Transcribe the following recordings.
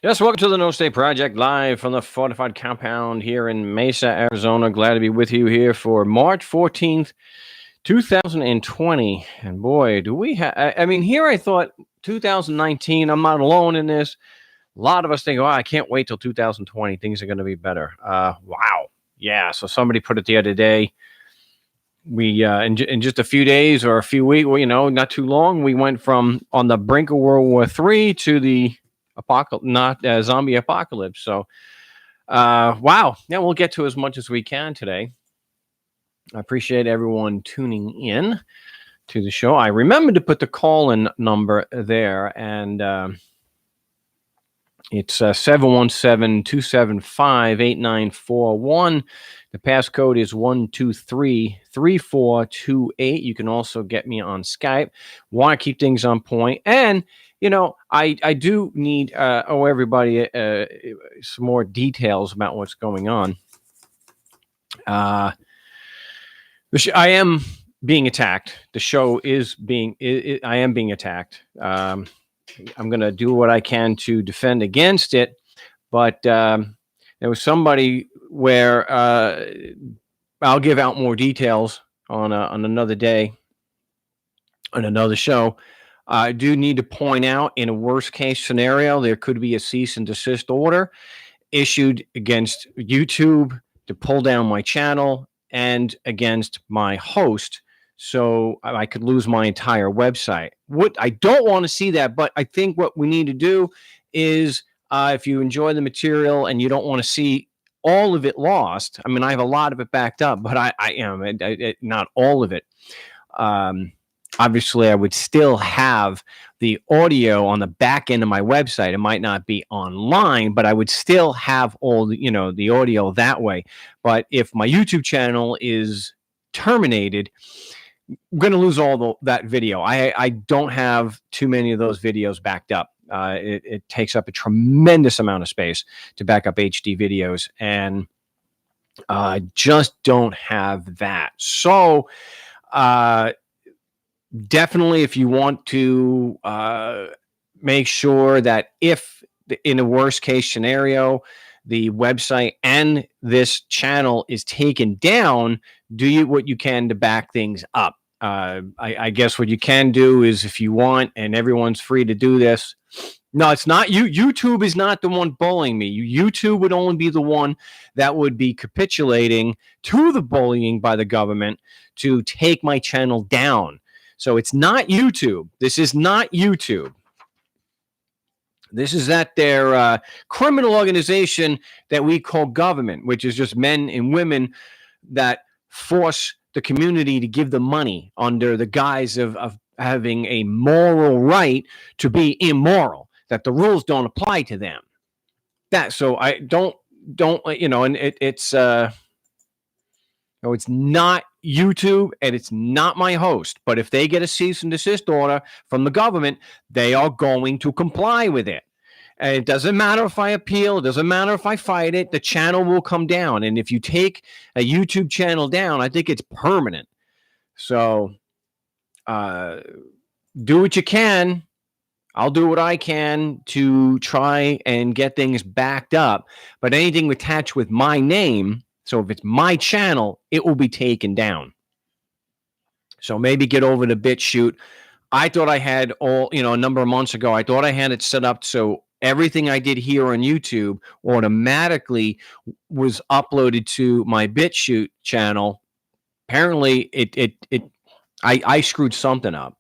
Yes, welcome to the No State Project live from the Fortified Compound here in Mesa, Arizona. Glad to be with you here for March 14th, 2020. And boy, do we have, I mean, here I thought 2019, I'm not alone in this. A lot of us think, oh, I can't wait till 2020. Things are going to be better. Wow. Yeah. So somebody put it the other day. We, in just a few days or a few weeks, well, not too long, we went from on the brink of World War III to the apocalypse, not zombie apocalypse. So, wow. Yeah, we'll get to as much as we can today. I appreciate everyone tuning in to the show. I remembered to put the call-in number there, and it's 717-275-8941. The passcode is 1233428. You can also get me on Skype. Want to keep things on point. And, I do need, everybody, some more details about what's going on. I am being attacked. The show is I am being attacked. I'm going to do what I can to defend against it. But there was somebody where I'll give out more details on another day, on another show. I do need to point out, in a worst case scenario, there could be a cease and desist order issued against YouTube to pull down my channel and against my host, so I could lose my entire website. What I don't want to see that, but I think what we need to do is, if you enjoy the material and you don't want to see all of it lost, I mean, I have a lot of it backed up, but I am not all of it. Obviously, I would still have the audio on the back end of my website. It might not be online, but I would still have all the audio that way. But if my YouTube channel is terminated, I'm going to lose all that video. I don't have too many of those videos backed up. It takes up a tremendous amount of space to back up HD videos, and I just don't have that. So, definitely, if you want to make sure that if in a worst case scenario, the website and this channel is taken down, do what you can to back things up. I guess what you can do is, if you want, and everyone's free to do this. No, it's not you. YouTube is not the one bullying me. YouTube would only be the one that would be capitulating to the bullying by the government to take my channel down. So it's not YouTube. This is not YouTube. This is that their criminal organization that we call government, which is just men and women that force the community to give them money under the guise of having a moral right to be immoral, that the rules don't apply to them. That, so I don't, and it's no, it's not YouTube, and it's not my host. But if they get a cease and desist order from the government, they are going to comply with it. And it doesn't matter if I appeal. It doesn't matter if I fight it. The channel will come down. And if you take a YouTube channel down, I think it's permanent. So do what you can. I'll do what I can to try and get things backed up. But anything attached with my name, so if it's my channel, it will be taken down. So maybe get over to BitChute. I thought I had all, a number of months ago, I thought I had it set up so everything I did here on YouTube automatically was uploaded to my BitChute channel. Apparently, I screwed something up.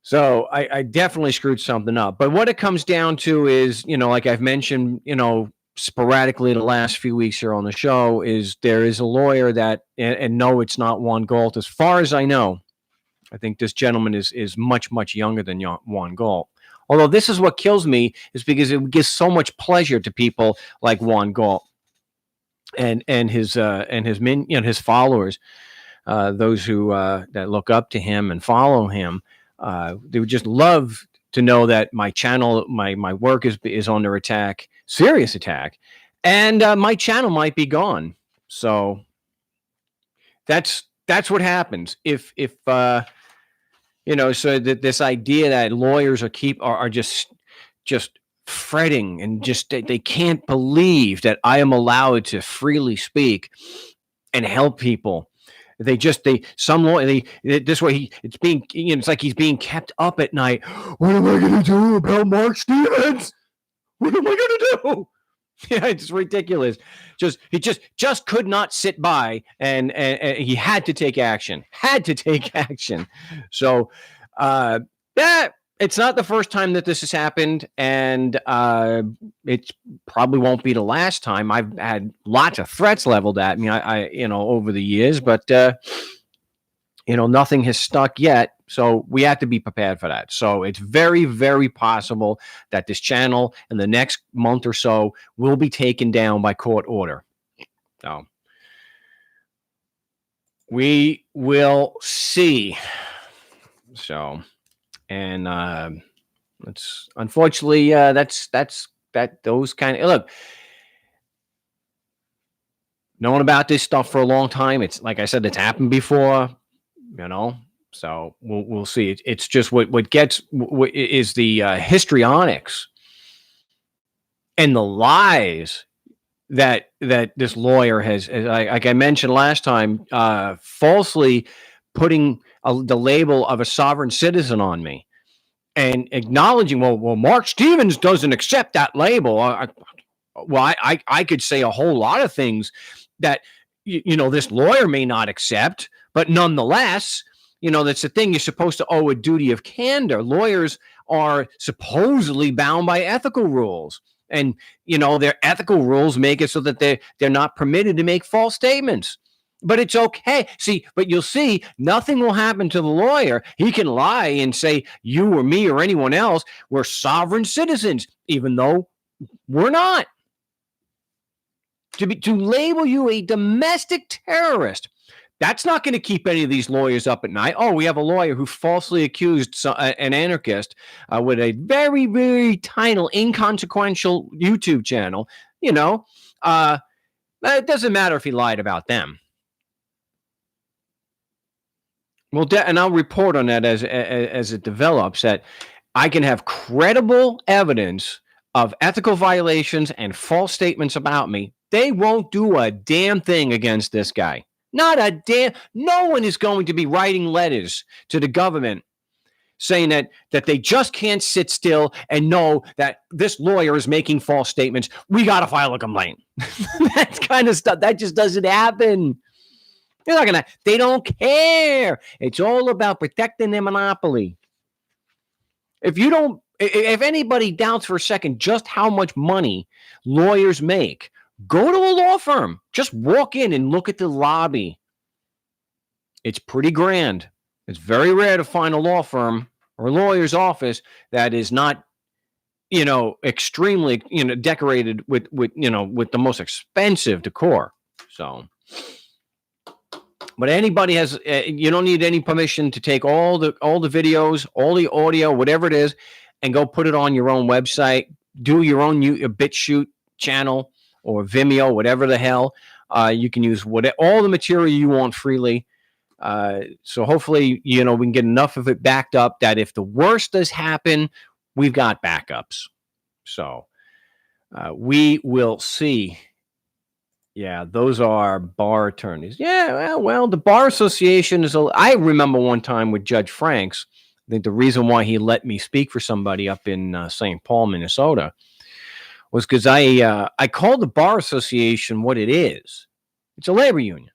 So I definitely screwed something up. But what it comes down to is, like I've mentioned, sporadically the last few weeks here on the show, is there is a lawyer that, and no, it's not Juan Galt. As far as I know, I think this gentleman is much, much younger than Juan Galt. Although this is what kills me, is because it gives so much pleasure to people like Juan Galt and his his followers, those who that look up to him and follow him. They would just love to know that my channel, my work is under attack, serious attack, and my channel might be gone. So that's what happens if so that this idea that lawyers are just fretting and just they can't believe that I am allowed to freely speak and help people. Some lawyer, this way it's being, it's like he's being kept up at night. What am I going to do about Mark Stevens? What am I going to do? Yeah, it's ridiculous. He just could not sit by, and he had to take action. So that it's not the first time that this has happened, and it probably won't be the last time. I've had lots of threats leveled at me, I over the years, but nothing has stuck yet. So we have to be prepared for that. So it's very, very possible that this channel in the next month or so will be taken down by court order. So we will see. So, and it's unfortunately those kind of look. Knowing about this stuff for a long time, it's like I said, it's happened before. So we'll see. It's just what is the histrionics and the lies that this lawyer has, like I mentioned last time, falsely putting the label of a sovereign citizen on me and acknowledging, well, Mark Stevens doesn't accept that label. I could say a whole lot of things that this lawyer may not accept, but nonetheless, that's the thing. You're supposed to owe a duty of candor. Lawyers are supposedly bound by ethical rules, and their ethical rules make it so that they're not permitted to make false statements. But it's okay. But you'll see nothing will happen to the lawyer. He can lie and say you or me or anyone else, we're sovereign citizens, even though we're not. To label you a domestic terrorist, that's not going to keep any of these lawyers up at night. Oh, we have a lawyer who falsely accused an anarchist with a very, very tiny, inconsequential YouTube channel. It doesn't matter if he lied about them. Well, and I'll report on that as it develops, that I can have credible evidence of ethical violations and false statements about me. They won't do a damn thing against this guy. Not a damn. No one is going to be writing letters to the government saying that they just can't sit still and know that this lawyer is making false statements. We got to file a complaint. That kind of stuff, that just doesn't happen. They're not gonna. They don't care. It's all about protecting their monopoly. If anybody doubts for a second just how much money lawyers make, go to a law firm. Just walk in and look at the lobby. It's pretty grand. It's very rare to find a law firm or a lawyer's office that is not, extremely, decorated with the most expensive decor. So, but anybody has, you don't need any permission to take all the videos, all the audio, whatever it is, and go put it on your own website. Do your own BitChute channel or Vimeo, whatever the hell. You can use all the material you want freely. So hopefully, we can get enough of it backed up that if the worst does happen, we've got backups. So we will see. Yeah, those are bar attorneys. Yeah, well, the Bar Association is I remember one time with Judge Franks. I think the reason why he let me speak for somebody up in St. Paul, Minnesota, was because I called the Bar Association what it is. It's a labor union.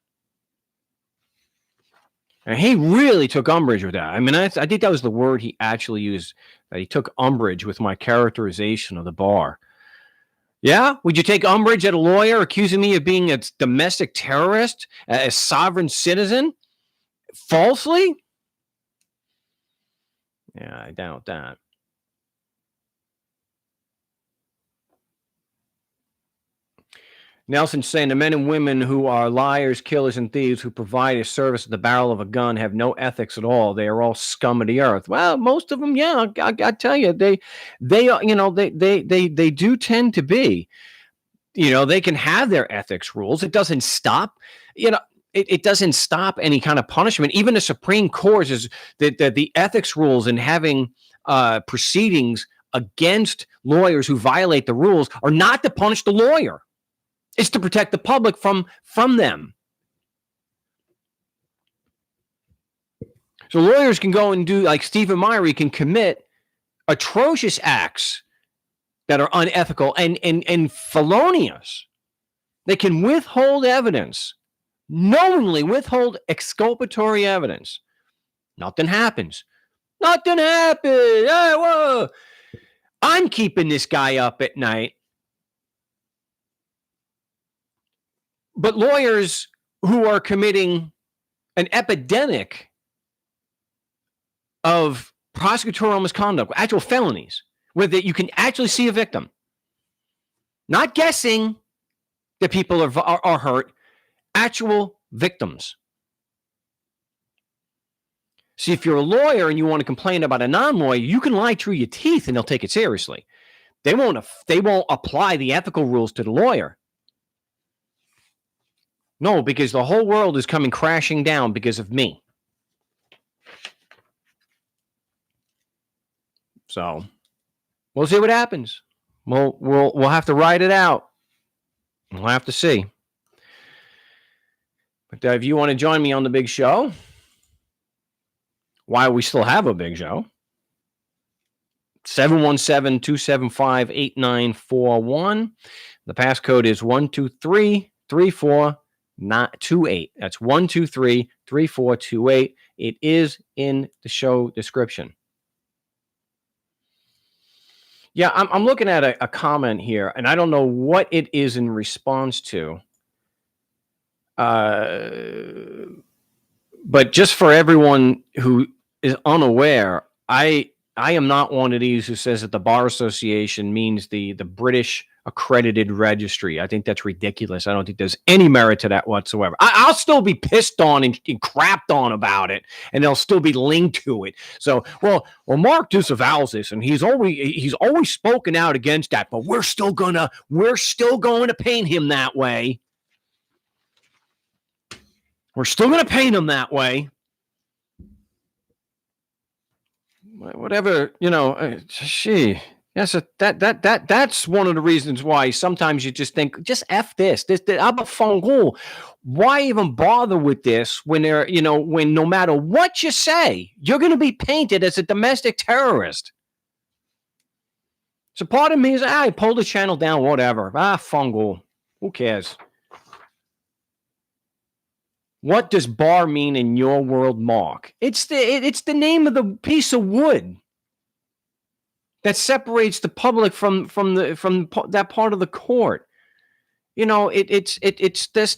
And he really took umbrage with that. I mean, I think that was the word he actually used, that he took umbrage with my characterization of the bar. Yeah? Would you take umbrage at a lawyer accusing me of being a domestic terrorist, a sovereign citizen, falsely? Yeah, I doubt that. Nelson saying the men and women who are liars, killers, and thieves who provide a service at the barrel of a gun have no ethics at all. They are all scum of the earth. Well, most of them, yeah, I tell you, they do tend to be. They can have their ethics rules. It doesn't stop. It doesn't stop any kind of punishment. Even the Supreme Court is the ethics rules and having proceedings against lawyers who violate the rules are not to punish the lawyer. It's to protect the public from them. So lawyers can go and do, like Stephen Myrie can commit atrocious acts that are unethical and felonious. They can withhold evidence, knowingly withhold exculpatory evidence. Nothing happens. Nothing happens. Hey, whoa. I'm keeping this guy up at night. But lawyers who are committing an epidemic of prosecutorial misconduct, actual felonies, where you can actually see a victim, not guessing that people are hurt, actual victims. See, if you're a lawyer and you want to complain about a non-lawyer, you can lie through your teeth and they'll take it seriously. They won't apply the ethical rules to the lawyer. No, because the whole world is coming crashing down because of me. So we'll see what happens. We'll have to ride it out. We'll have to see. But if you want to join me on the big show, while we still have a big show, 717-275-8941. The passcode is 1233428. That's 1233428. It is in the show description. Yeah, I'm looking at a comment here, and I don't know what it is in response to. But just for everyone who is unaware, I am not one of these who says that the Bar Association means the British accredited registry. I think that's ridiculous. I don't think there's any merit to that whatsoever. I'll still be pissed on and crapped on about it, and they'll still be linked to it. So, well, Mark disavows this, and he's always spoken out against that, but we're still going to paint him that way. We're still going to paint him that way. Whatever, yes, that's one of the reasons why sometimes you just think, just F this. Why even bother with this when when no matter what you say, you're going to be painted as a domestic terrorist. So part of me is, I pull the channel down, whatever. Fungal. Who cares? What does bar mean in your world, Mark? It's the name of the piece of wood that separates the public from that part of the court. It's this.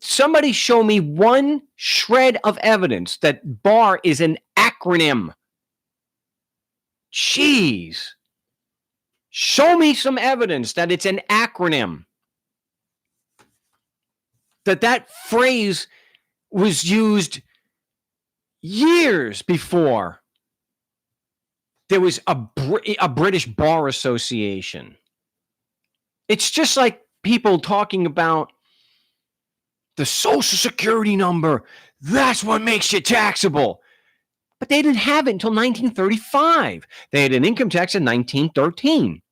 Somebody show me one shred of evidence that bar is an acronym. Jeez. Show me some evidence that it's an acronym. That phrase was used years before there was a British Bar Association. It's just like people talking about the Social Security number. That's what makes you taxable. But they didn't have it until 1935. They had an income tax in 1913.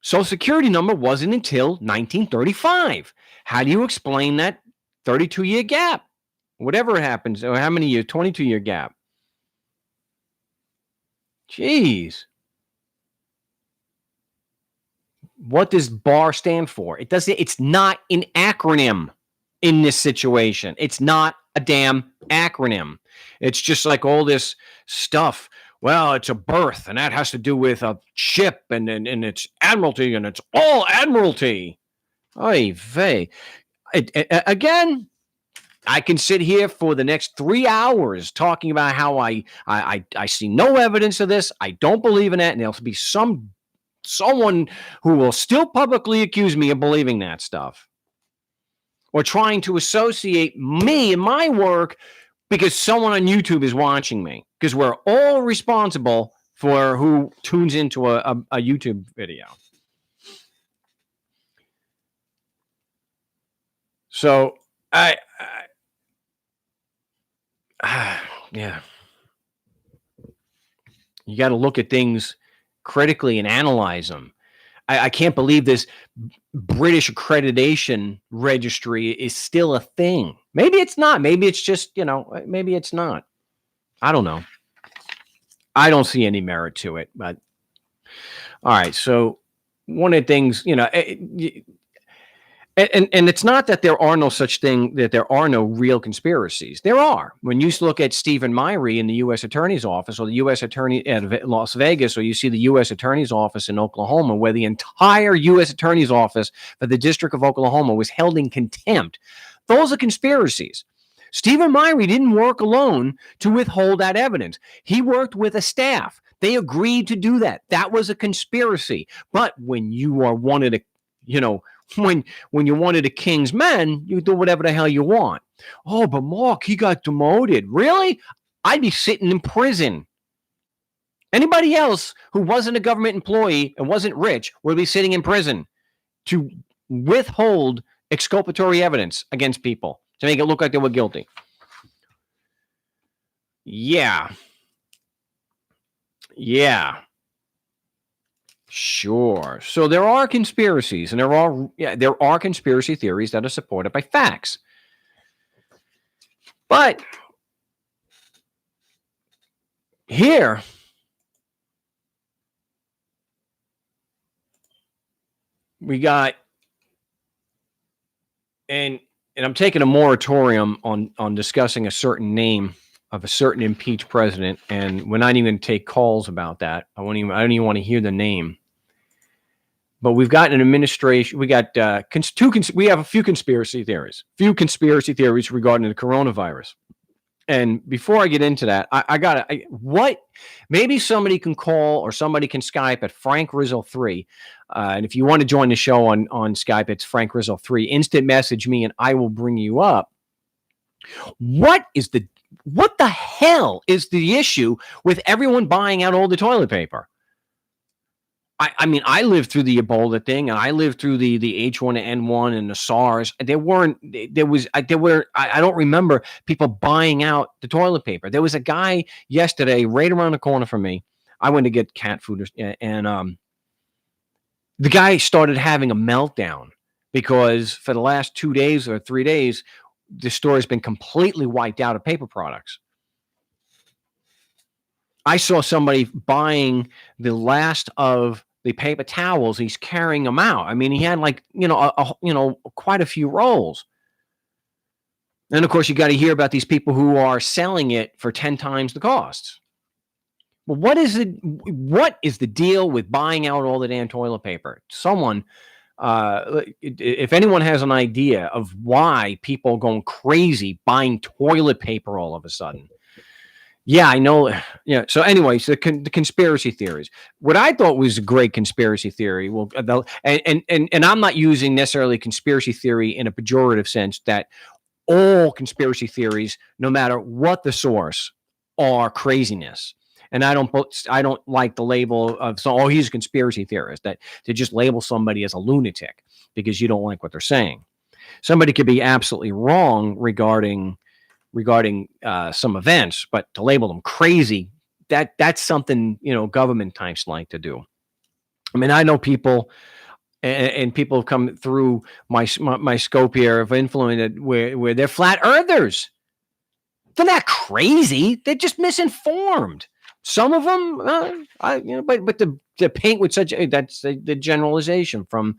Social Security number wasn't until 1935. How do you explain that 32-year gap? Whatever happens, or how many years? 22-year gap. Jeez. What does BAR stand for? It's not an acronym in this situation. It's not a damn acronym. It's just like all this stuff. Well, it's a berth, and that has to do with a ship, and it's admiralty, and it's all admiralty. Oy vey. Again, I can sit here for the next 3 hours talking about how I see no evidence of this. I don't believe in it, and there'll be someone who will still publicly accuse me of believing that stuff, or trying to associate me and my work because someone on YouTube is watching me, because we're all responsible for who tunes into a YouTube video. So yeah. You got to look at things critically and analyze them. I can't believe this British accreditation registry is still a thing. Maybe it's not. Maybe it's just, maybe it's not. I don't know. I don't see any merit to it. But all right. So one of the things, and it's not that there are no such thing, that there are no real conspiracies. There are. When you look at Stephen Myrie in the U.S. Attorney's Office, or the U.S. Attorney at Las Vegas, or you see the U.S. Attorney's Office in Oklahoma, where the entire U.S. Attorney's Office for the District of Oklahoma was held in contempt, those are conspiracies. Stephen Myrie didn't work alone to withhold that evidence. He worked with a staff. They agreed to do that. That was a conspiracy. But when you are one of the, when you're one of the king's men, you do whatever the hell you want. Oh, but Mark, he got demoted. Really? I'd be sitting in prison. Anybody else who wasn't a government employee and wasn't rich would be sitting in prison to withhold exculpatory evidence against people to make it look like they were guilty. Yeah. Sure. So there are conspiracies, and there are conspiracy theories that are supported by facts. But here, we got, and I'm taking a moratorium on discussing a certain name of a certain impeached president, and we're not even going to take calls about that. I don't even want to hear the name. But we've got an administration. We got we have a few conspiracy theories. Regarding the coronavirus. And before I get into that, maybe somebody can call or somebody can Skype at Frank Rizzo 3. And if you want to join the show on Skype, it's Frank Rizzo 3. Instant message me and I will bring you up. What the hell is the issue with everyone buying out all the toilet paper? I mean, I lived through the Ebola thing, and I lived through the H1N1 and the SARS. I don't remember people buying out the toilet paper. There was a guy yesterday right around the corner from me. I went to get cat food, and the guy started having a meltdown because for the last 2 days or 3 days, the store has been completely wiped out of paper products. I saw somebody buying the last of the paper towels. He's carrying them out. I mean, he had quite a few rolls. And of course, you got to hear about these people who are selling it for 10 times the cost. Well, what is the deal with buying out all the damn toilet paper? Someone, if anyone has an idea of why people are going crazy buying toilet paper all of a sudden. Yeah, I know. Yeah. So anyways, the conspiracy theories. What I thought was a great conspiracy theory. Well, and I'm not using necessarily conspiracy theory in a pejorative sense that all conspiracy theories, no matter what the source, are craziness. And I don't like the label of he's a conspiracy theorist, that to just label somebody as a lunatic because you don't like what they're saying. Somebody could be absolutely wrong regarding some events, but to label them crazy, that's something, government types like to do. I mean, I know people, and people have come through my scope here of influence where they're flat earthers. They're not crazy. They're just misinformed. Some of them, but to paint with such, that's the generalization from,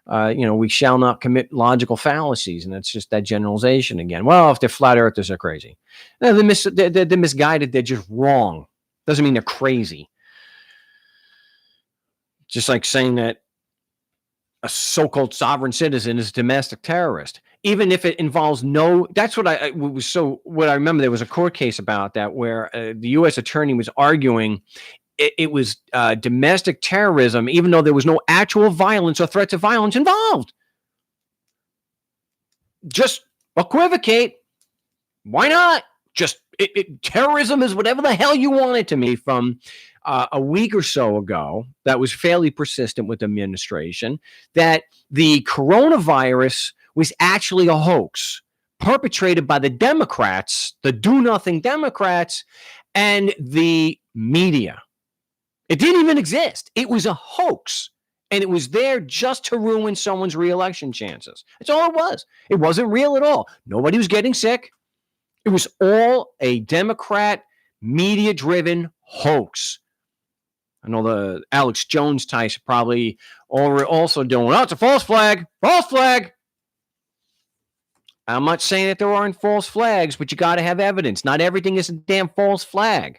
we shall not commit logical fallacies, and that's just that generalization again. Well, if they're flat earthers, they're crazy. No, they're misguided. They're just wrong. Doesn't mean they're crazy. Just like saying that a so-called sovereign citizen is a domestic terrorist, even if it involves that's what I remember. There was a court case about that where the U.S. attorney was arguing it was domestic terrorism, even though there was no actual violence or threats of violence involved. Just equivocate. Why not? Just terrorism is whatever the hell you want it to be. From a week or so ago, that was fairly persistent with the administration, that the coronavirus was actually a hoax perpetrated by the Democrats, the do-nothing Democrats, and the media. It didn't even exist. It was a hoax. And it was there just to ruin someone's reelection chances. That's all it was. It wasn't real at all. Nobody was getting sick. It was all a Democrat media-driven hoax. I know the Alex Jones types probably also doing, oh, it's a false flag. False flag. I'm not saying that there aren't false flags, but you got to have evidence. Not everything is a damn false flag.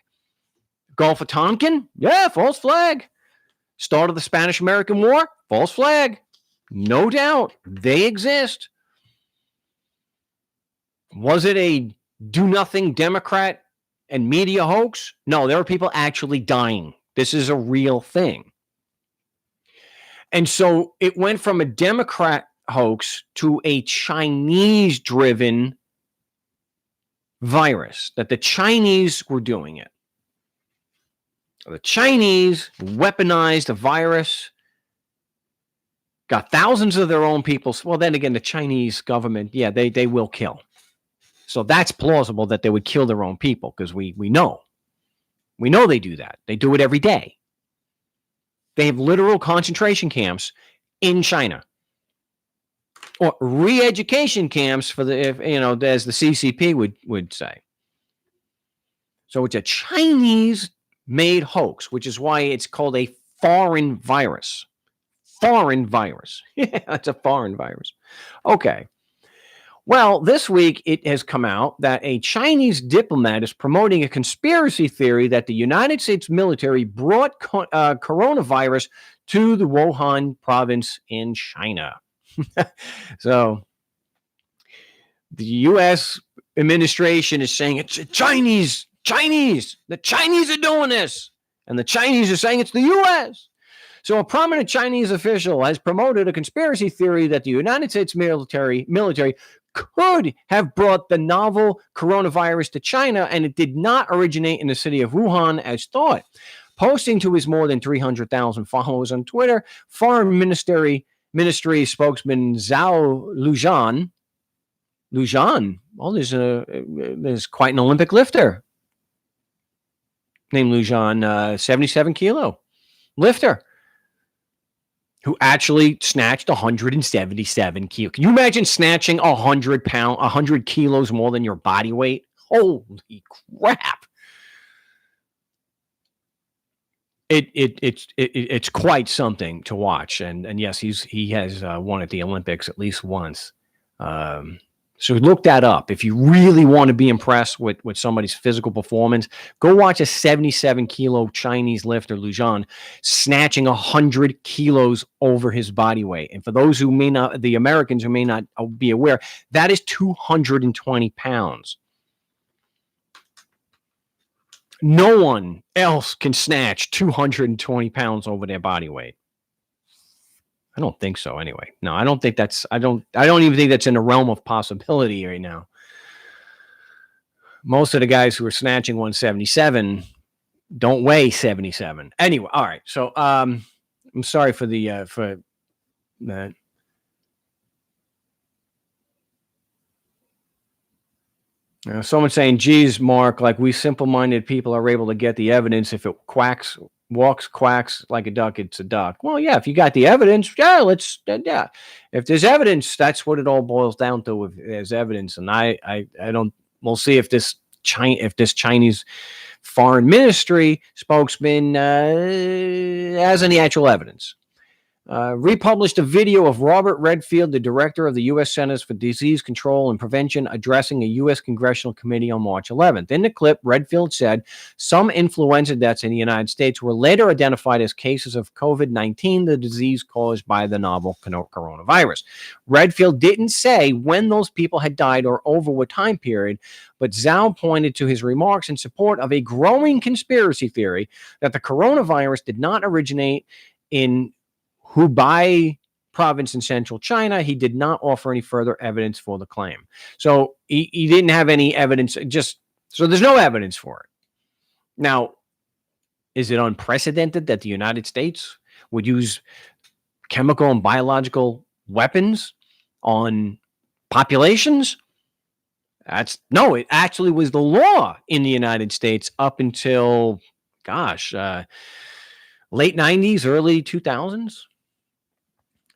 Gulf of Tonkin? Yeah, false flag. Start of the Spanish-American War? False flag. No doubt. They exist. Was it a do-nothing Democrat and media hoax? No, there are people actually dying. This is a real thing. And so it went from a Democrat hoax to a Chinese-driven virus, that the Chinese were doing it. The Chinese weaponized a virus, got thousands of their own people. Well, then again, the Chinese government, yeah, they will kill. So that's plausible that they would kill their own people, because we know. We know they do that. They do it every day. They have literal concentration camps in China, or re-education camps for the, as the CCP would say. So it's a Chinese-made hoax, which is why it's called a foreign virus. Foreign virus. Yeah, it's a foreign virus. Okay. Well, this week it has come out that a Chinese diplomat is promoting a conspiracy theory that the United States military brought coronavirus to the Wuhan province in China. So the U.S. administration is saying it's Chinese. The Chinese are doing this. And the Chinese are saying it's the U.S. So a prominent Chinese official has promoted a conspiracy theory that the United States military could have brought the novel coronavirus to China, and it did not originate in the city of Wuhan as thought. Posting to his more than 300,000 followers on Twitter, Foreign Ministry spokesman Zhao Lujan, well, there's quite an Olympic lifter named Lujan, 77 kilo lifter, who actually snatched 177 kilos. Can you imagine snatching 100 kilos more than your body weight? Holy crap. It's quite something to watch. And yes, he has won at the Olympics at least once. So look that up. If you really want to be impressed with somebody's physical performance, go watch a 77-kilo Chinese lifter, Lujan, snatching 100 kilos over his body weight. And for those who the Americans who may not be aware, that is 220 pounds. No one else can snatch 220 pounds over their body weight. I don't think so anyway. No, I don't think I don't even think that's in the realm of possibility right now. Most of the guys who are snatching 177 don't weigh 77. Anyway, all right. So I'm sorry for that. Someone saying, geez, Mark, like we simple-minded people are able to get the evidence. If it walks, quacks like a duck, it's a duck. Well, yeah, if you got the evidence, yeah. If there's evidence, that's what it all boils down to. If there's evidence, and we'll see if this Chinese foreign ministry spokesman has any actual evidence. Republished a video of Robert Redfield, the director of the U.S. Centers for Disease Control and Prevention, addressing a U.S. Congressional committee on March 11th. In the clip, Redfield said some influenza deaths in the United States were later identified as cases of COVID-19, the disease caused by the novel coronavirus. Redfield didn't say when those people had died or over what time period, but Zhao pointed to his remarks in support of a growing conspiracy theory that the coronavirus did not originate in Hubei province in central China. He did not offer any further evidence for the claim. So he didn't have any evidence, so there's no evidence for it. Now, is it unprecedented that the United States would use chemical and biological weapons on populations? No, it actually was the law in the United States up until, late 90s, early 2000s.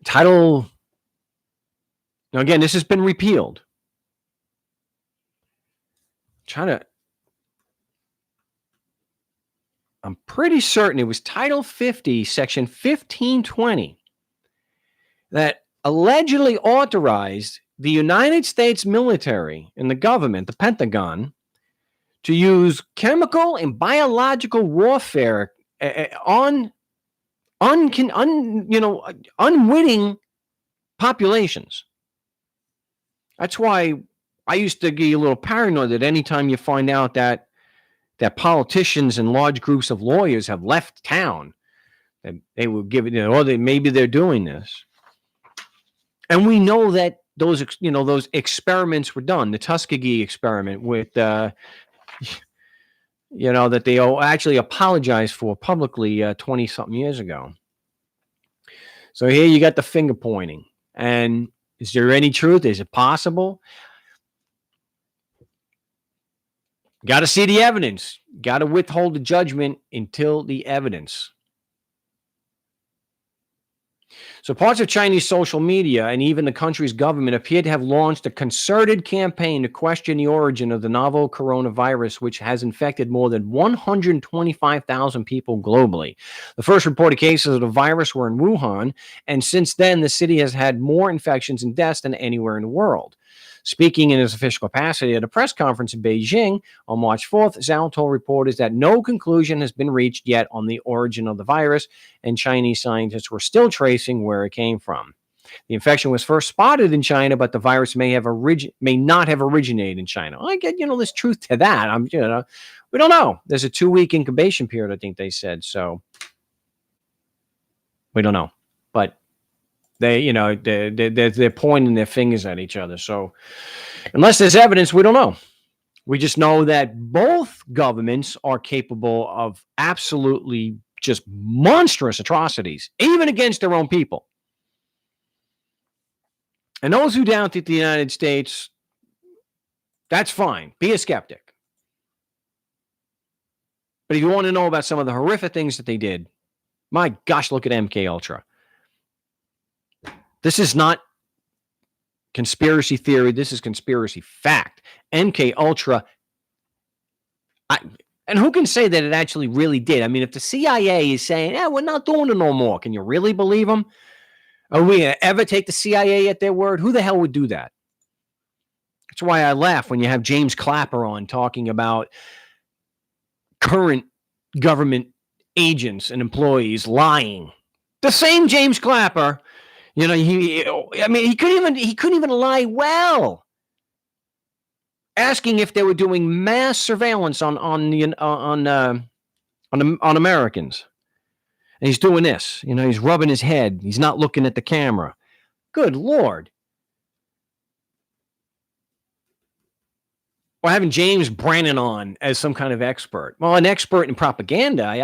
Title, now again, this has been repealed. I'm pretty certain it was Title 50, Section 1520, that allegedly authorized the United States military and the government, the Pentagon, to use chemical and biological warfare on unwitting populations. That's why I used to get a little paranoid that anytime you find out that politicians and large groups of lawyers have left town, that they will give it, maybe they're doing this. And we know that those experiments were done. The Tuskegee experiment with, that they actually apologized for publicly 20-something years ago. So here you got the finger pointing. And is there any truth? Is it possible? Got to see the evidence. Got to withhold the judgment until the evidence. So parts of Chinese social media and even the country's government appear to have launched a concerted campaign to question the origin of the novel coronavirus, which has infected more than 125,000 people globally. The first reported cases of the virus were in Wuhan, and since then, the city has had more infections and deaths than anywhere in the world. Speaking in his official capacity at a press conference in Beijing on March 4th, Zhao told reporters that no conclusion has been reached yet on the origin of the virus, and Chinese scientists were still tracing where it came from. The infection was first spotted in China, but the virus may not have originated in China. I get, there's truth to that. We don't know. There's a 2-week incubation period, I think they said. So we don't know, but they're pointing their fingers at each other. So unless there's evidence, we don't know. We just know that both governments are capable of absolutely just monstrous atrocities, even against their own people. And those who doubt that the United States, that's fine. Be a skeptic. But if you want to know about some of the horrific things that they did, my gosh, look at MK Ultra. This is not conspiracy theory. This is conspiracy fact. MK Ultra. And who can say that it actually really did? I mean, if the CIA is saying, we're not doing it no more, can you really believe them? Are we going to ever take the CIA at their word? Who the hell would do that? That's why I laugh when you have James Clapper on talking about current government agents and employees lying. The same James Clapper. He couldn't even lie well. Asking if they were doing mass surveillance on Americans, and he's doing this. He's rubbing his head. He's not looking at the camera. Good Lord. Or having James Brennan on as some kind of expert. Well, an expert in propaganda, you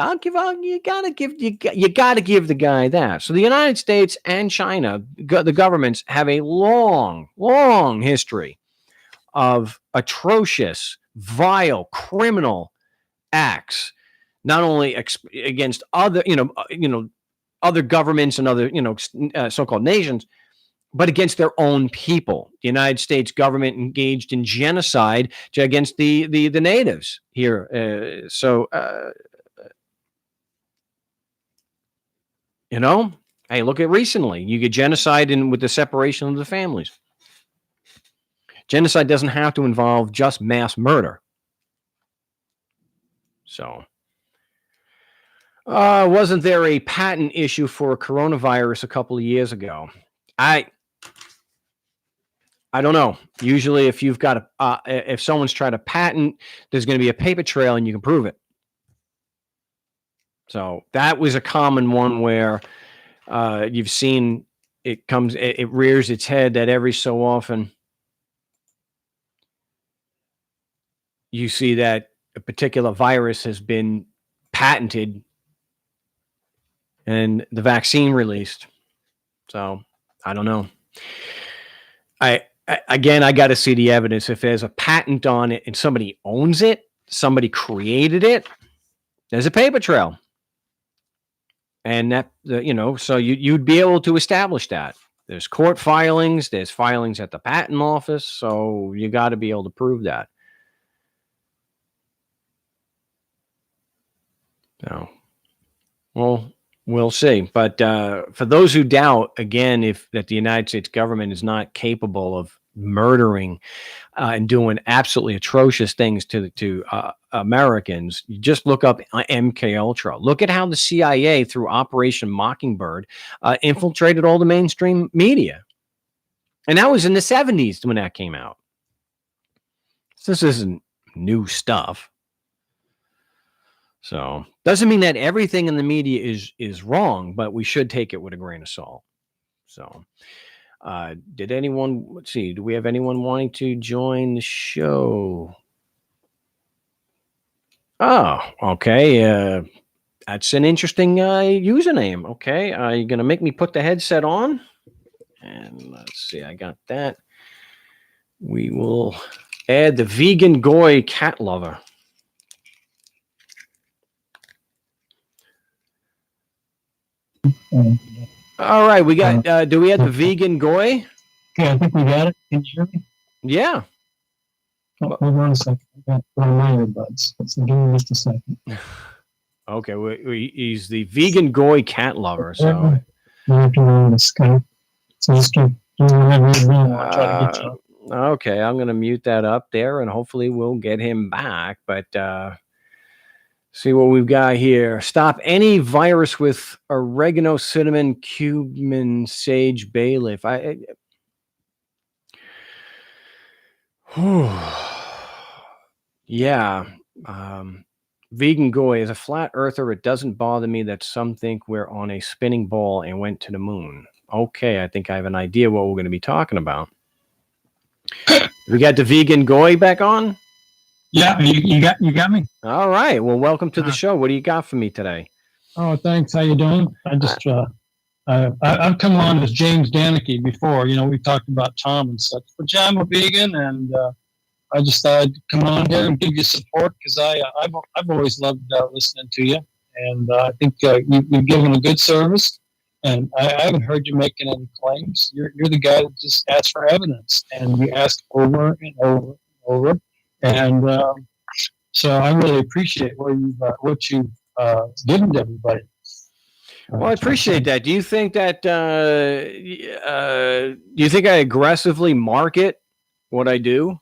gotta give the guy that. So the United States and China, the governments, have a long, long history of atrocious, vile, criminal acts, not only against other, other governments and other, so-called nations, but against their own people. The United States government engaged in genocide against the natives here. Hey, look at recently. You get genocide with the separation of the families. Genocide doesn't have to involve just mass murder. So, wasn't there a patent issue for a coronavirus a couple of years ago? I don't know. Usually, if you've got if someone's tried a patent, there's going to be a paper trail and you can prove it. So that was a common one where you've seen it rears its head that every so often you see that a particular virus has been patented and the vaccine released. So I don't know. I got to see the evidence. If there's a patent on it and somebody owns it, somebody created it, there's a paper trail. And that, so you'd be able to establish that. There's court filings, there's filings at the patent office, so you got to be able to prove that. So, well, we'll see. But for those who doubt, again, that the United States government is not capable of murdering and doing absolutely atrocious things to Americans, you just look up MK Ultra. Look at how the CIA, through Operation Mockingbird, infiltrated all the mainstream media, and that was in the 70s when that came out. So this isn't new stuff. So doesn't mean that everything in the media is wrong, but we should take it with a grain of salt. So. Did anyone, let's see, do we have anyone wanting to join the show? Oh, okay. That's an interesting username. Okay. You're going to make me put the headset on. And let's see, I got that. We will add the vegan goy cat lover. All right, we got. Do we have the vegan goy? Okay, I think we got it. Can you hear me? Yeah. Oh, hold on a second. I got one of my earbuds. So give me just a second. Okay, he's the vegan goy cat lover. So. I'm on the Skype. So just keep doing whatever you're doing. I'll try to get you. Okay, I'm going to mute that up there, and hopefully we'll get him back. But. See what we've got here. Stop any virus with oregano, cinnamon, cumin, sage, bay leaf. Yeah. Vegan goy is a flat earther. It doesn't bother me that some think we're on a spinning ball and went to the moon. Okay, I think I have an idea what we're going to be talking about. We got the vegan goy back on? Yeah, you got me. All right. Well, welcome to the show. What do you got for me today? Oh, thanks. How you doing? I just I've come on as James Danicky before. We've talked about Tom and such, but yeah, I'm a vegan, and I just thought I'd come on here and give you support because I've always loved listening to you, and I think you've given a good service. And I haven't heard you making any claims. You're the guy that just asks for evidence, and you ask over and over and over. And so I really appreciate what you've given to everybody. Well, I appreciate that. Do you think that I aggressively market what I do?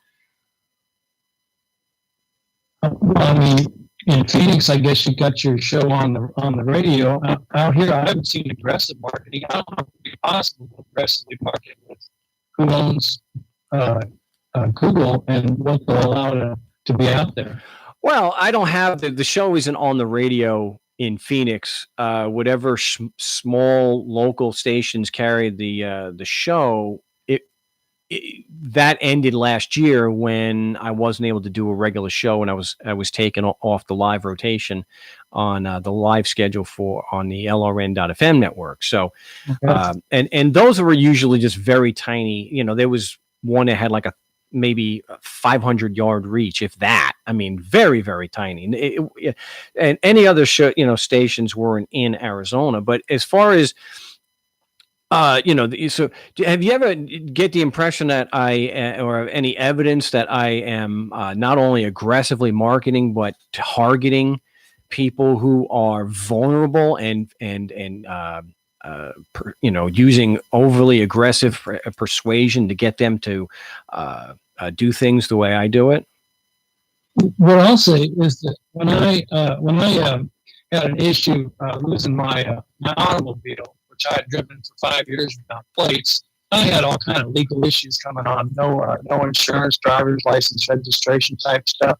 I mean, in Phoenix, I guess you got your show on the radio. Out here, I haven't seen aggressive marketing. I don't know if it would be possible to aggressively market with who owns Google and what they'll allow to be out there. Well, I don't have the show isn't on the radio in Phoenix. Whatever small local stations carried the show, that ended last year when I wasn't able to do a regular show, and I was taken off the live rotation on the live schedule on the LRN.FM network. So, and those were usually just very tiny. There was one that had like maybe 500-yard reach, if that. I mean, very, very tiny. And any other show, stations weren't in Arizona. But as far as so have you ever get the impression that or any evidence that I am not only aggressively marketing but targeting people who are vulnerable and using overly aggressive persuasion to get them to do things the way I do it? What I'll say is that when I had an issue losing my automobile, which I had driven for 5 years without plates, I had all kind of legal issues coming on, no insurance, driver's license, registration type stuff.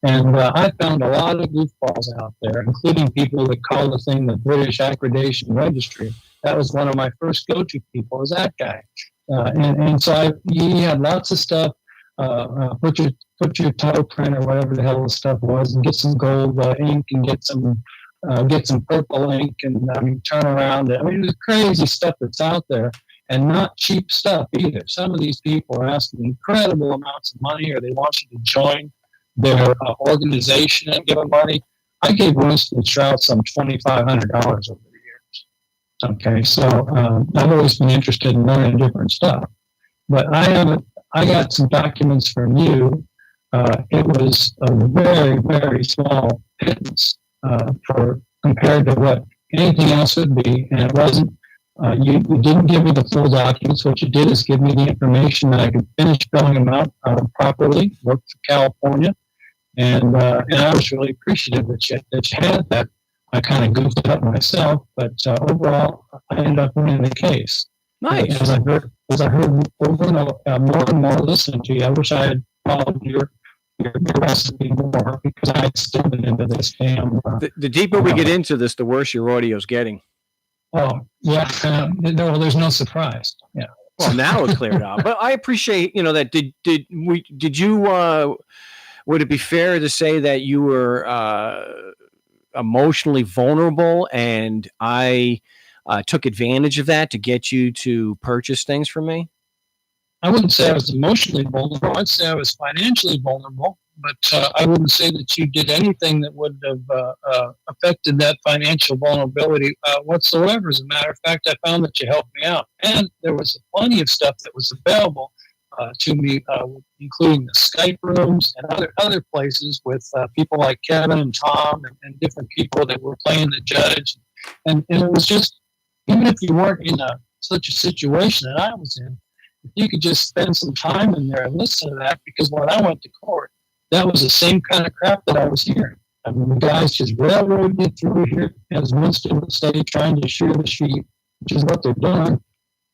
And I found a lot of goofballs out there, including people that call the thing the British Accreditation Registry. That was one of my first go-to people, was that guy. And so he had lots of stuff. Put your toe print or whatever the hell the stuff was, and get some gold ink and get some purple ink and turn around. I mean, there's crazy stuff that's out there, and not cheap stuff either. Some of these people are asking incredible amounts of money, or they want you to join their organization and give them money. I gave Winston Trout some $2,500 over the year. Okay, so I've always been interested in learning different stuff, but I haven't. I got some documents from you. It was a very, very small pittance for compared to what anything else would be, and it wasn't. You didn't give me the full documents. What you did is give me the information that I could finish filling them out properly. Work for California, and I was really appreciative that you had that. I kind of goofed it up myself, but overall, I ended up winning the case. Nice. As I heard over and more listening to you, I wish I had followed your recipe more because I had still been into this damn. The deeper we get into this, the worse your audio's getting. Oh yeah, no, there's no surprise. Yeah. Well, now it cleared out, but I appreciate that. Did you? Would it be fair to say that you were emotionally vulnerable, and I took advantage of that to get you to purchase things from me? I wouldn't say I was emotionally vulnerable. I'd say I was financially vulnerable, but I wouldn't say that you did anything that would have affected that financial vulnerability whatsoever. As a matter of fact, I found that you helped me out, and there was plenty of stuff that was available to me, including the Skype rooms and other places with people like Kevin and Tom and different people that were playing the judge, and it was just, even if you weren't in such a situation that I was in, if you could just spend some time in there and listen to that, because when I went to court, that was the same kind of crap that I was hearing. I mean, the guys just railroaded you through here, as Winston would say, trying to shear the sheep, which is what they're doing.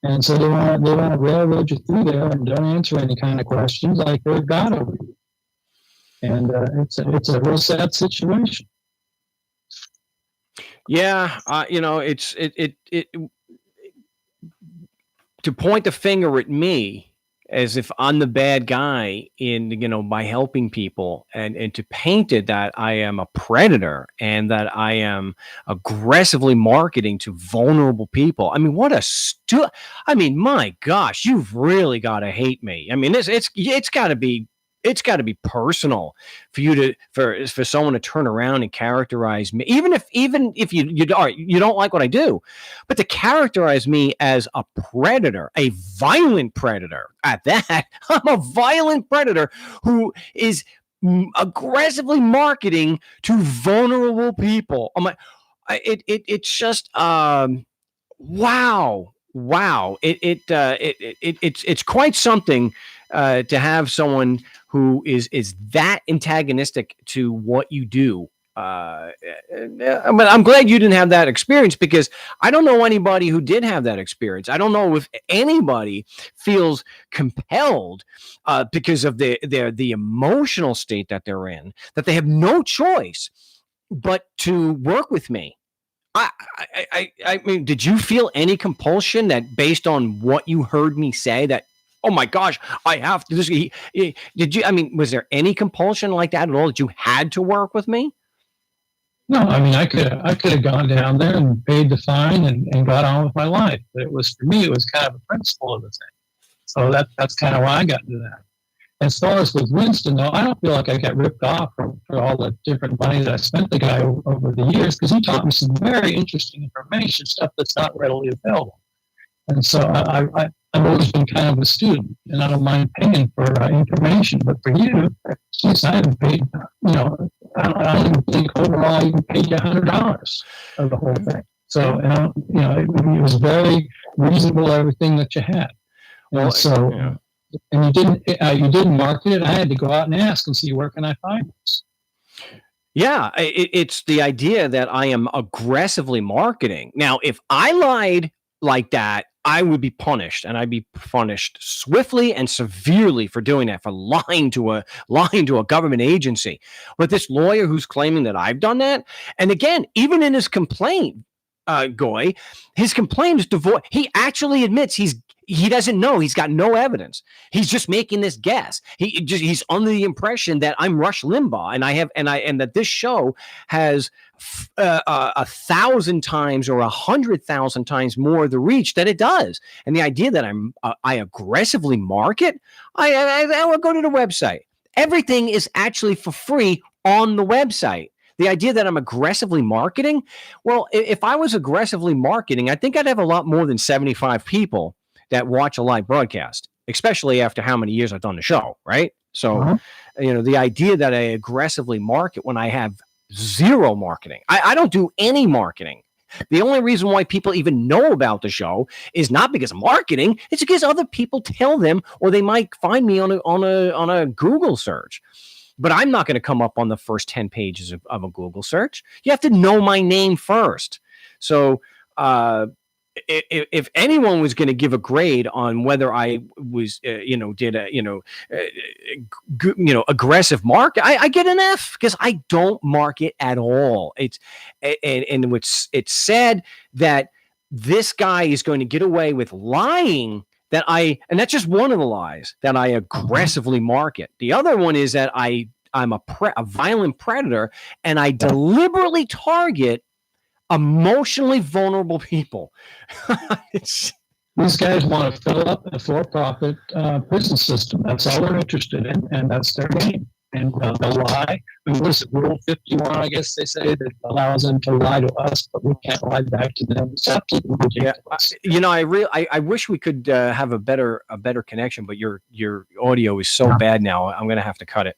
And so they want to railroad you through there and don't answer any kind of questions like they've got over you. And it's a real sad situation. Yeah, it's to point the finger at me as if I'm the bad guy by helping people, and to paint it that I am a predator and that I am aggressively marketing to vulnerable people. I mean, my gosh, you've really got to hate me. I mean, it's got to be personal for you to for someone to turn around and characterize me, even if you don't like what I do, but to characterize me as a predator, a violent predator at that. I'm a violent predator who is aggressively marketing to vulnerable people. I'm like, it's just wow. It's quite something to have someone who is that antagonistic to what you do. But I'm glad you didn't have that experience, because I don't know anybody who did have that experience. I don't know if anybody feels compelled because of the emotional state that they're in, that they have no choice but to work with me. I mean, did you feel any compulsion that, based on what you heard me say, that, oh my gosh, I have to? Did you? I mean, was there any compulsion like that at all, that you had to work with me? No, I mean, I could have gone down there and paid the fine and got on with my life. But for me, it was kind of a principle of the thing. So that's kind of why I got into that. As far as with Winston, though, I don't feel like I got ripped off for all the different money that I spent the guy over the years, because he taught me some very interesting information, stuff that's not readily available. And so I've always been kind of a student, and I don't mind paying for information. But for you, geez, I haven't paid, I don't even think overall I even paid you $100 of the whole thing. So, it was very reasonable, everything that you had. Well, so. Yeah. And you didn't market it. I had to go out and ask and see, where can I find this? Yeah, it's the idea that I am aggressively marketing. Now, if I lied like that, I would be punished, and I'd be punished swiftly and severely for doing that, for lying to a government agency. But this lawyer who's claiming that I've done that, and again, even in his complaint, Goy, his complaint is devoid. He actually admits he doesn't know. He's got no evidence. He's just making this guess. He's under the impression that I'm Rush Limbaugh, and that this show has 1,000 times or 100,000 times more the reach that it does. And the idea that I aggressively market, I will go to the website. Everything is actually for free on the website. The idea that I'm aggressively marketing, well, if I was aggressively marketing, I think I'd have a lot more than 75 people that watch a live broadcast, especially after how many years I've done the show, right? So, the idea that I aggressively market when I have zero marketing, I don't do any marketing. The only reason why people even know about the show is not because of marketing; it's because other people tell them, or they might find me on a Google search. But I'm not going to come up on the first 10 pages of a Google search. You have to know my name first. So, if anyone was going to give a grade on whether I was, did a, aggressive market, I get an F, because I don't market at all. It's it's sad that this guy is going to get away with lying and that's just one of the lies, that I aggressively market. The other one is that I'm a violent predator, and I deliberately target emotionally vulnerable people. These guys want to fill up a for-profit prison system. That's all they're interested in, and that's their game. And they'll lie. What is it, Rule 51, I guess they say, that allows them to lie to us, but we can't lie back to them. It's absolutely ridiculous. I wish we could have a better connection, but your audio is so bad now. I'm going to have to cut it.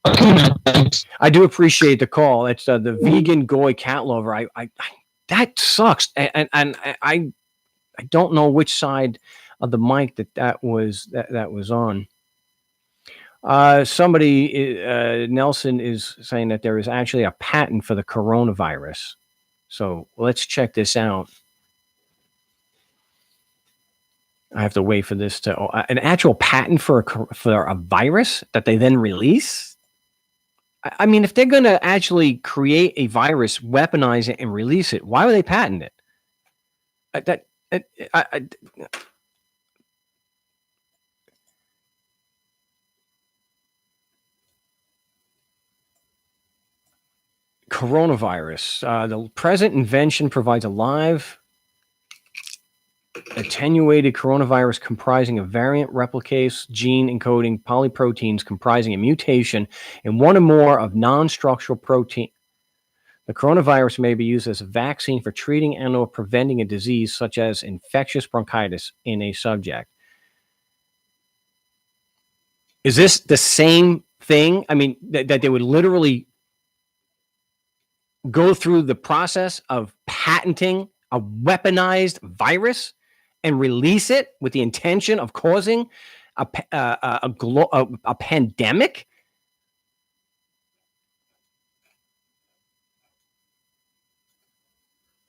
Okay, thanks. I do appreciate the call. It's the vegan goy cat lover. I that sucks, and I don't know which side of the mic that was on. Somebody, Nelson, is saying that there is actually a patent for the coronavirus. So let's check this out. I have to wait for this to an actual patent for a virus that they then release. I mean, if they're going to actually create a virus, weaponize it, and release it, why would they patent it? Coronavirus. The present invention provides a live attenuated coronavirus comprising a variant replicase gene encoding polyproteins comprising a mutation in one or more of non-structural protein. The coronavirus may be used as a vaccine for treating and/or preventing a disease such as infectious bronchitis in a subject. Is this the same thing? I mean, that they would literally go through the process of patenting a weaponized virus and release it with the intention of causing a pandemic?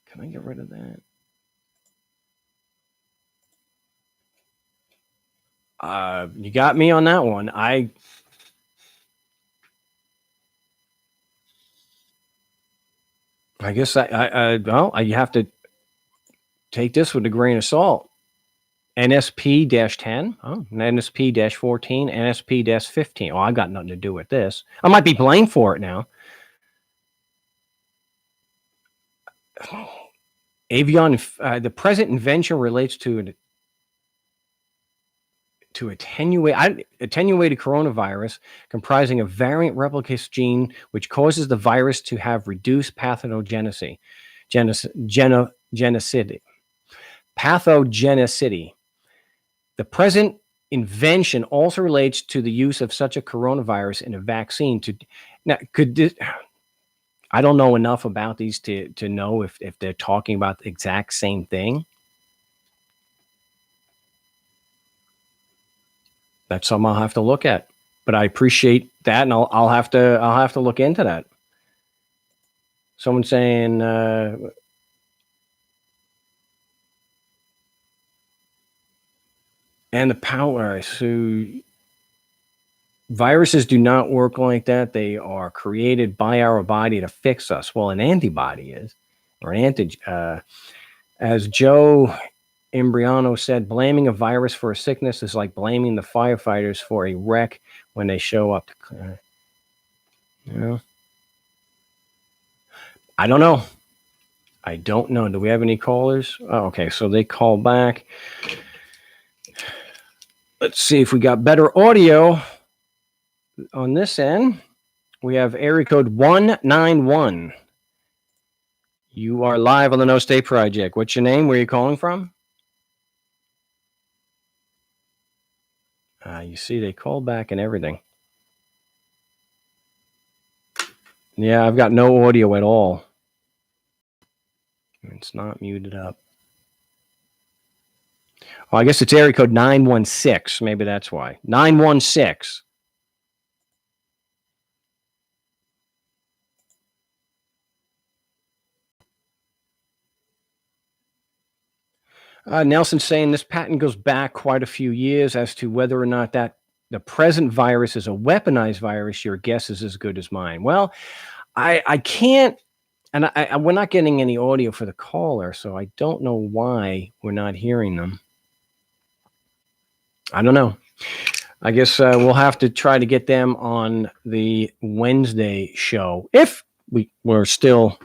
Can I get rid of that? You got me on that one. I guess you have to take this with a grain of salt. NSP-10, NSP-14, NSP-15. Oh, I got nothing to do with this. I might be blamed for it now. The present invention relates to attenuated coronavirus comprising a variant replicase gene which causes the virus to have reduced pathogenicity. The present invention also relates to the use of such a coronavirus in a vaccine. I don't know enough about these to know if they're talking about the exact same thing. That's something I'll have to look at. But I appreciate that, and I'll have to look into that. Someone saying and the power. So viruses do not work like that. They are created by our body to fix us. Well, an antibody is, or an antigen. As Joe Imbriano said, blaming a virus for a sickness is like blaming the firefighters for a wreck when they show up to clear. I don't know. Do we have any callers? Oh, okay, so they call back. Let's see if we got better audio on this end. We have area code 191. You are live on the No State Project. What's your name? Where are you calling from? You see, they call back and everything. Yeah, I've got no audio at all. It's not muted up. Oh, I guess it's area code 916. Maybe that's why. 916. Nelson saying this patent goes back quite a few years as to whether or not that the present virus is a weaponized virus. Your guess is as good as mine. Well, I can't, and we're not getting any audio for the caller, so I don't know why we're not hearing them. I don't know. I guess we'll have to try to get them on the Wednesday show if we're still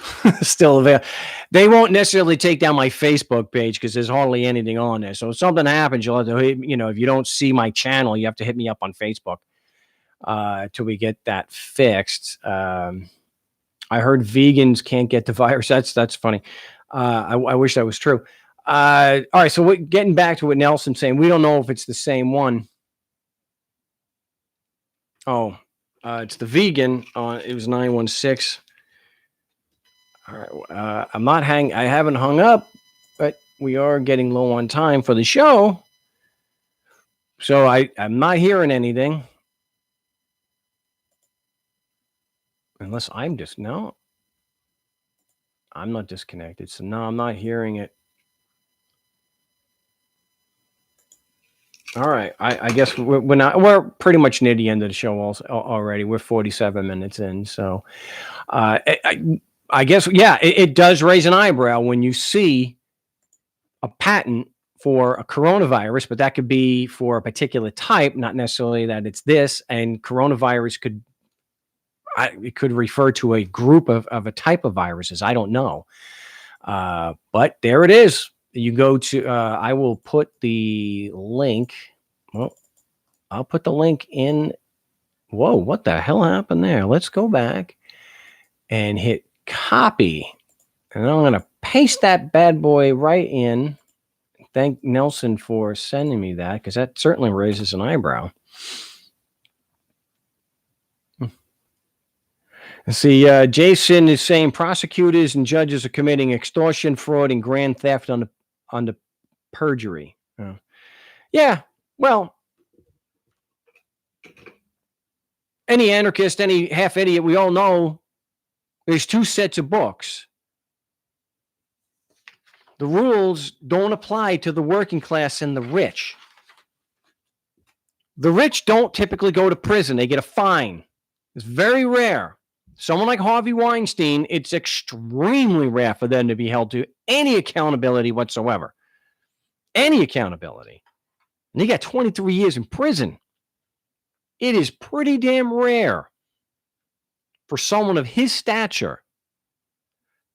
available. They won't necessarily take down my Facebook page because there's hardly anything on there. So if something happens, you'll have to, if you don't see my channel, you have to hit me up on Facebook till we get that fixed. I heard vegans can't get the virus. That's funny. I wish that was true. All right, so getting back to what Nelson's saying, we don't know if it's the same one. Oh, it's the vegan. It was 916. All right, I haven't hung up, but we are getting low on time for the show. So I'm not hearing anything. Unless I'm not disconnected. So no, I'm not hearing it. All right. I guess we're pretty much near the end of the show already. We're 47 minutes in. So I guess, yeah, it does raise an eyebrow when you see a patent for a coronavirus, but that could be for a particular type, not necessarily that it's this. And coronavirus could refer to a group of a type of viruses. I don't know. But there it is. You go to, I will put the link. Well, I'll put the link in. Whoa, what the hell happened there? Let's go back and hit copy. And I'm going to paste that bad boy right in. Thank Nelson for sending me that because that certainly raises an eyebrow. See, Jason is saying prosecutors and judges are committing extortion, fraud, and grand theft on the perjury. Yeah, well, any anarchist, any half idiot, we all know there's two sets of books. The rules don't apply to the working class and the rich. The rich don't typically go to prison. They get a fine. It's very rare. Someone like Harvey Weinstein, it's extremely rare for them to be held to any accountability whatsoever. Any accountability. And he got 23 years in prison. It is pretty damn rare for someone of his stature.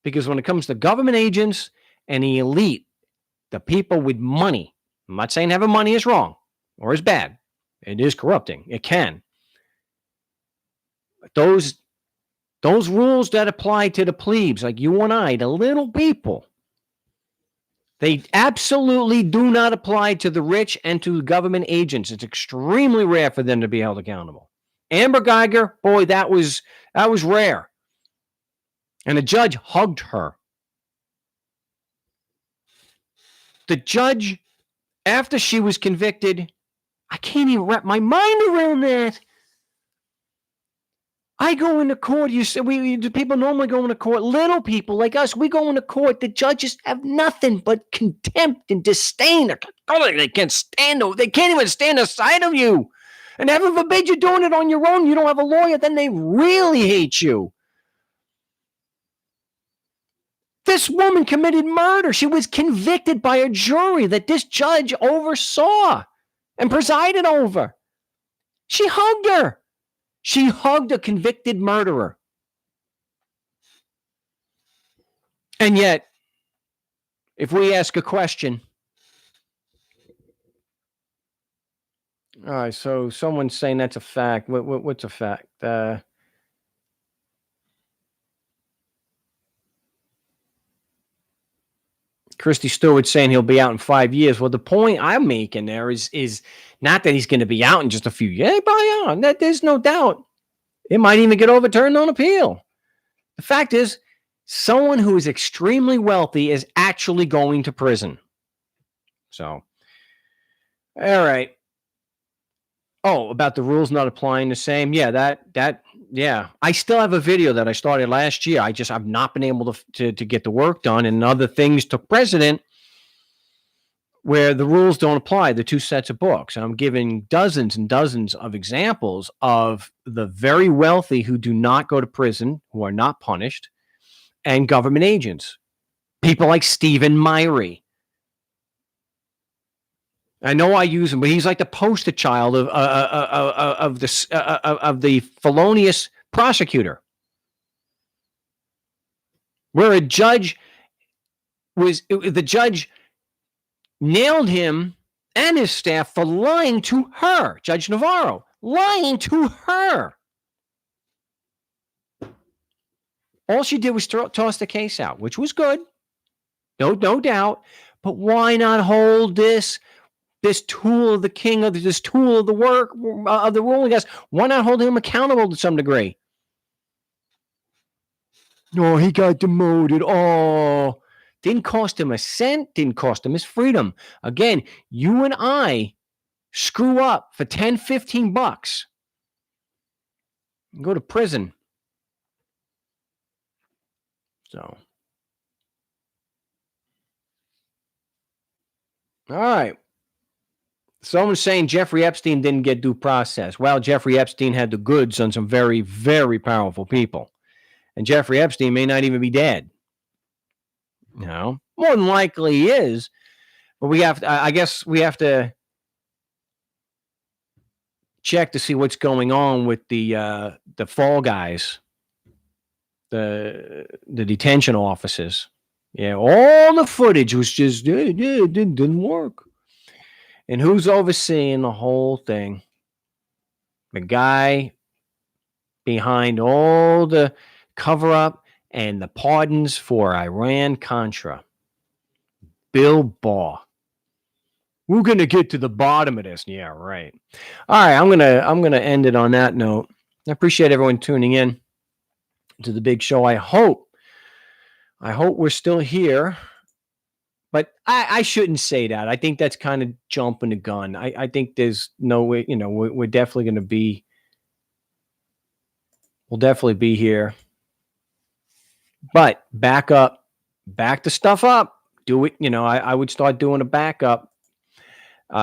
Because when it comes to government agents and the elite, the people with money, I'm not saying having money is wrong or is bad. It is corrupting. It can. But those rules that apply to the plebes, like you and I, the little people, they absolutely do not apply to the rich and to government agents. It's extremely rare for them to be held accountable. Amber Geiger, boy, that was rare. And the judge hugged her. The judge, after she was convicted, I can't even wrap my mind around that. I go into court. You say people normally go into court. Little people like us, we go into court. The judges have nothing but contempt and disdain. They can't stand. They can't even stand the sight of you. And heaven forbid you're doing it on your own. You don't have a lawyer. Then they really hate you. This woman committed murder. She was convicted by a jury that this judge oversaw and presided over. She hugged her. She hugged a convicted murderer. And yet, if we ask a question, all right, so someone's saying that's a fact. What's a fact? Christy Stewart saying he'll be out in 5 years. Well, the point I'm making there is not that he's going to be out in just a few years. There's no doubt. It might even get overturned on appeal. The fact is, someone who is extremely wealthy is actually going to prison. So, all right. Oh, about the rules not applying the same. Yeah, yeah. I still have a video that I started last year. I've not been able to get the work done, and other things took precedent where the rules don't apply, the two sets of books. And I'm giving dozens and dozens of examples of the very wealthy who do not go to prison, who are not punished, and government agents. People like Stephen Myrie. I know I use him, but he's like the poster child of the felonious prosecutor, where the judge nailed him and his staff for lying to her, Judge Navarro, lying to her. All she did was toss the case out, which was good, no doubt. But why not hold this tool of the king, of this tool of the work of the ruling class? Why not hold him accountable to some degree? No, he got demoted. Oh, didn't cost him a cent. Didn't cost him his freedom. Again, you and I screw up for 10, 15 bucks. Go to prison. So, all right. Someone's saying Jeffrey Epstein didn't get due process. Well, Jeffrey Epstein had the goods on some very, very powerful people. And Jeffrey Epstein may not even be dead. More than likely he is. But I guess we have to check to see what's going on with the fall guys, the detention officers. Yeah, all the footage was just, it didn't work. And who's overseeing the whole thing? The guy behind all the cover-up and the pardons for Iran-Contra. Bill Barr. We're going to get to the bottom of this. Yeah, right. All right, I'm going to end it on that note. I appreciate everyone tuning in to the big show. I hope we're still here. But I shouldn't say that. I think that's kind of jumping the gun. I think there's no way, we're definitely going to be, we'll definitely be here. But back the stuff up. Do it, I would start doing a backup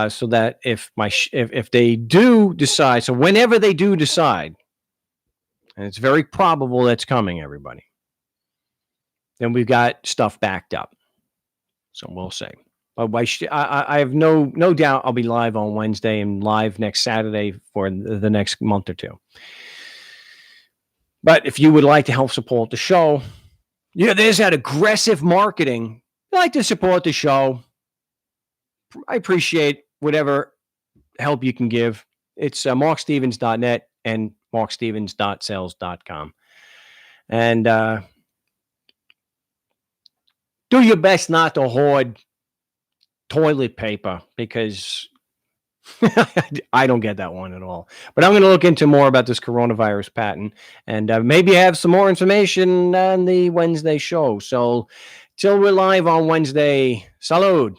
so that if they do decide, so whenever they do decide, and it's very probable that's coming, everybody, then we've got stuff backed up. So we'll see. I have no doubt I'll be live on Wednesday and live next Saturday for the next month or two. But if you would like to help support the show, there's that aggressive marketing. If you'd like to support the show, I appreciate whatever help you can give. It's markstevens.net and markstevens.sales.com. And do your best not to hoard toilet paper, because I don't get that one at all. But I'm going to look into more about this coronavirus patent and maybe have some more information on the Wednesday show. So till we're live on Wednesday, salud.